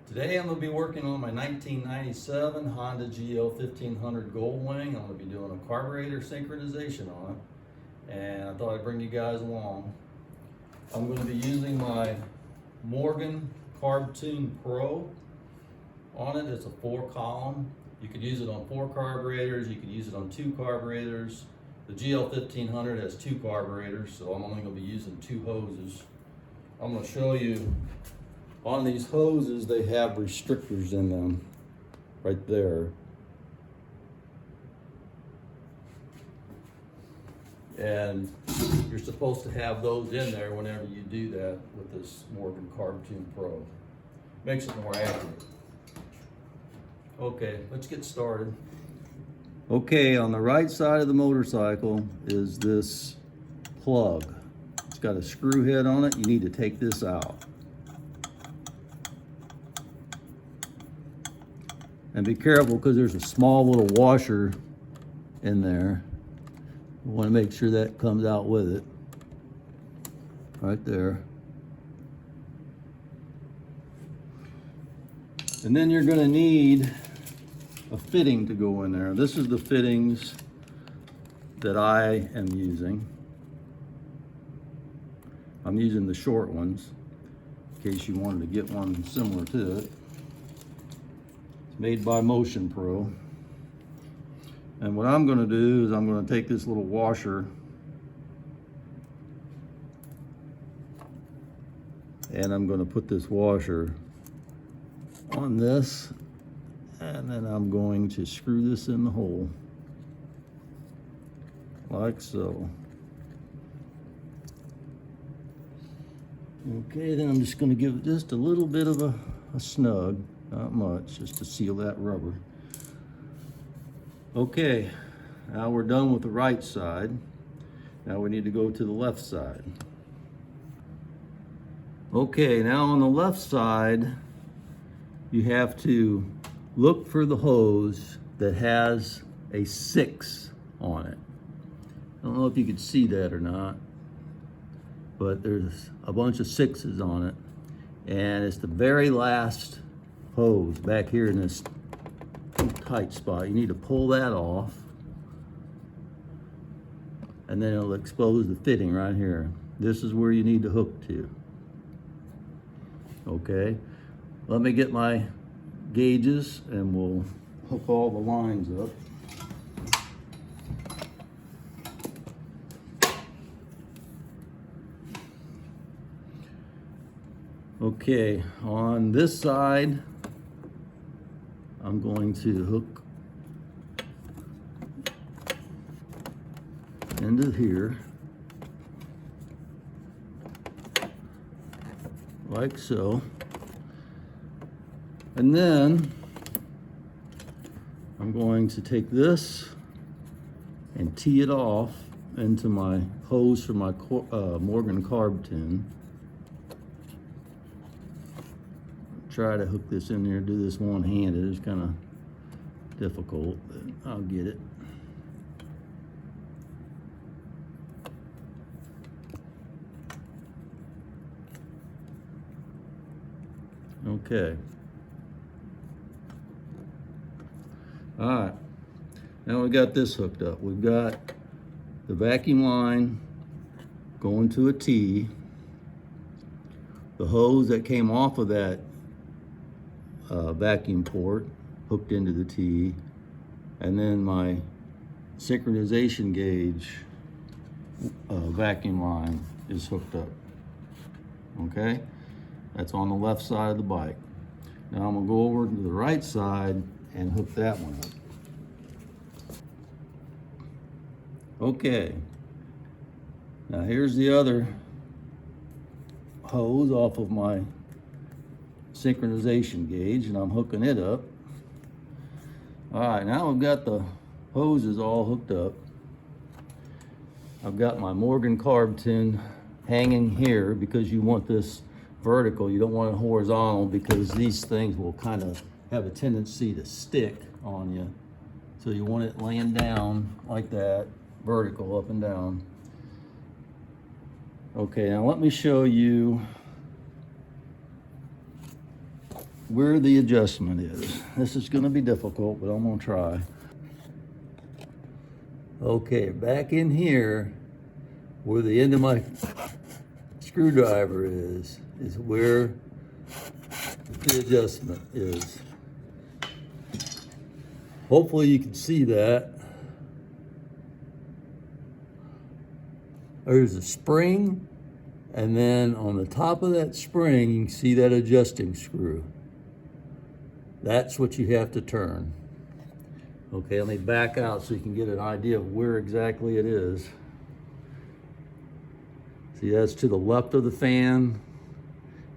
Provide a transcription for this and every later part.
Today I'm going to be working on my 1997 Honda GL1500 Goldwing. I'm going to be doing a carburetor synchronization on it, and I thought I'd bring you guys along. I'm going to be using my Morgan Carb Tune Pro on it. It's a 4-column. You could use it on 4 carburetors, you could use it on 2 carburetors. The GL1500 has 2 carburetors, so I'm only going to be using 2 hoses. I'm going to show you on these hoses, they have restrictors in them right there. And you're supposed to have those in there whenever you do that with this Morgan Carb Tune Pro. Makes it more accurate. Okay, let's get started. Okay, on the right side of the motorcycle is this plug. It's got a screw head on it. You need to take this out. And be careful because there's a small little washer in there. You want to make sure that comes out with it. Right there. And then you're going to need a fitting to go in there. This is the fittings that I am using. I'm using the short ones in case you wanted to get one similar to it. Made by Motion Pro. And what I'm going to do is I'm going to take this little washer and I'm going to put this washer on this, and then I'm going to screw this in the hole like so. Okay, then I'm just going to give it just a little bit of a snug. Not much, just to seal that rubber. Okay, now we're done with the right side. Now we need to go to the left side. Okay, now on the left side, you have to look for the hose that has a 6 on it. I don't know if you could see that or not, but there's a bunch of 6s on it. And it's the very last hose back here in this tight spot. You need to pull that off, and then it'll expose the fitting right here. This is where you need to hook to. Okay, let me get my gauges and we'll hook all the lines up. Okay, on this side I'm going to hook into here, like so. And then I'm going to take this and tee it off into my hose for my Morgan Carb Tune. Try to hook this in there, do this one-handed. It's kind of difficult, but I'll get it. Okay. All right. Now we got this hooked up. We've got the vacuum line going to a T. The hose that came off of that vacuum port hooked into the T, and then my synchronization gauge vacuum line is hooked up. Okay, that's on the left side of the bike. Now I'm gonna go over to the right side and hook that one up. Okay, now here's the other hose off of my synchronization gauge, and I'm hooking it up. All right, now I've got the hoses all hooked up. I've got my Morgan Carb Tune hanging here because you want this vertical. You don't want it horizontal because these things will kind of have a tendency to stick on you. So you want it laying down like that, vertical, up and down. Okay, now let me show you where the adjustment is. This is gonna be difficult, but I'm gonna try. Okay, back in here, where the end of my screwdriver is where the adjustment is. Hopefully you can see that. There's a spring, and then on the top of that spring, you can see that adjusting screw. That's what you have to turn. Okay, let me back out so you can get an idea of where exactly it is. See, that's to the left of the fan,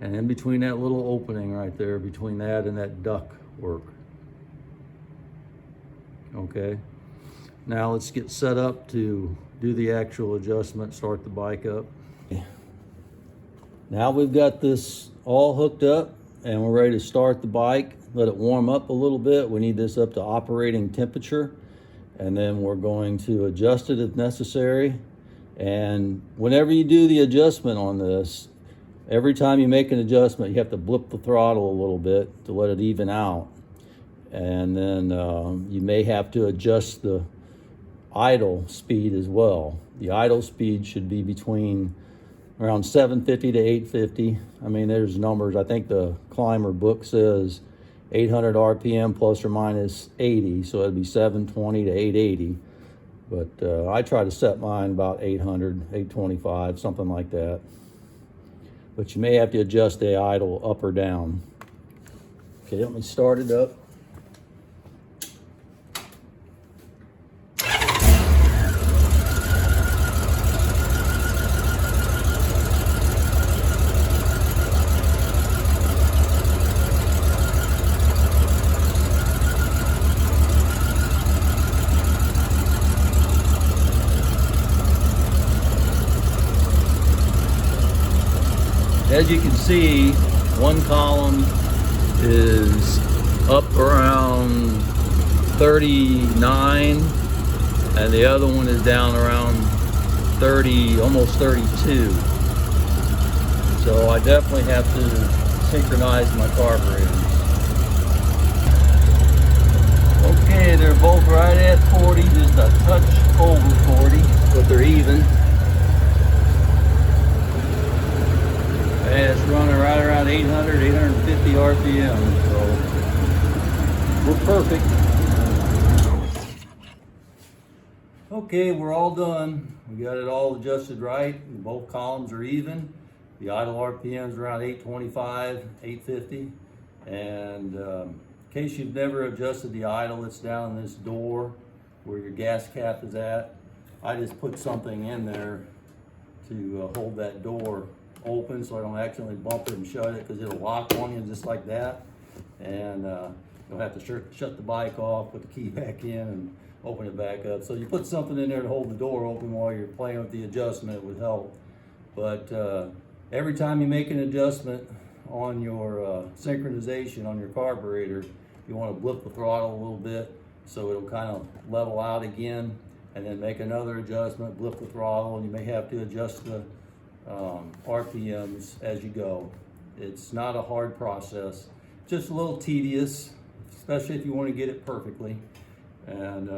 and in between that little opening right there, between that and that duct work. Okay, now let's get set up to do the actual adjustment, start the bike up. Now we've got this all hooked up and we're ready to start the bike. Let it warm up a little bit. We need this up to operating temperature, and then we're going to adjust it if necessary. And whenever you do the adjustment on this, every time you make an adjustment, you have to blip the throttle a little bit to let it even out. And then you may have to adjust the idle speed as well. The idle speed should be between around 750 to 850. I mean, there's numbers. I think the Climber book says 800 RPM plus or minus 80, so it'd be 720 to 880. But I try to set mine about 800, 825, something like that. But you may have to adjust the idle up or down. Okay, let me start it up. As you can see, one column is up around 39 and the other one is down around 30, almost 32. So I definitely have to synchronize my carburetors. Okay, they're both right at 40, just a touch over 40, but they're even. And it's running right around 800, 850 RPM, so we're perfect. Okay, we're all done. We got it all adjusted right. Both columns are even. The idle RPM is around 825, 850. And in case you've never adjusted the idle, it's down in this door where your gas cap is at. I just put something in there to hold that door open so I don't accidentally bump it and shut it, because it'll lock on you just like that. And you'll have to shut the bike off, put the key back in and open it back up. So you put something in there to hold the door open while you're playing with the adjustment would help. But every time you make an adjustment on your synchronization on your carburetor, you want to blip the throttle a little bit so it'll kind of level out again, and then make another adjustment, blip the throttle, and you may have to adjust the RPMs as you go. It's not a hard process, just a little tedious, especially if you want to get it perfectly. And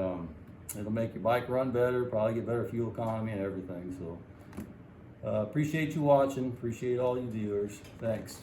it'll make your bike run better, probably get better fuel economy and everything. So appreciate you watching, appreciate all you viewers. Thanks.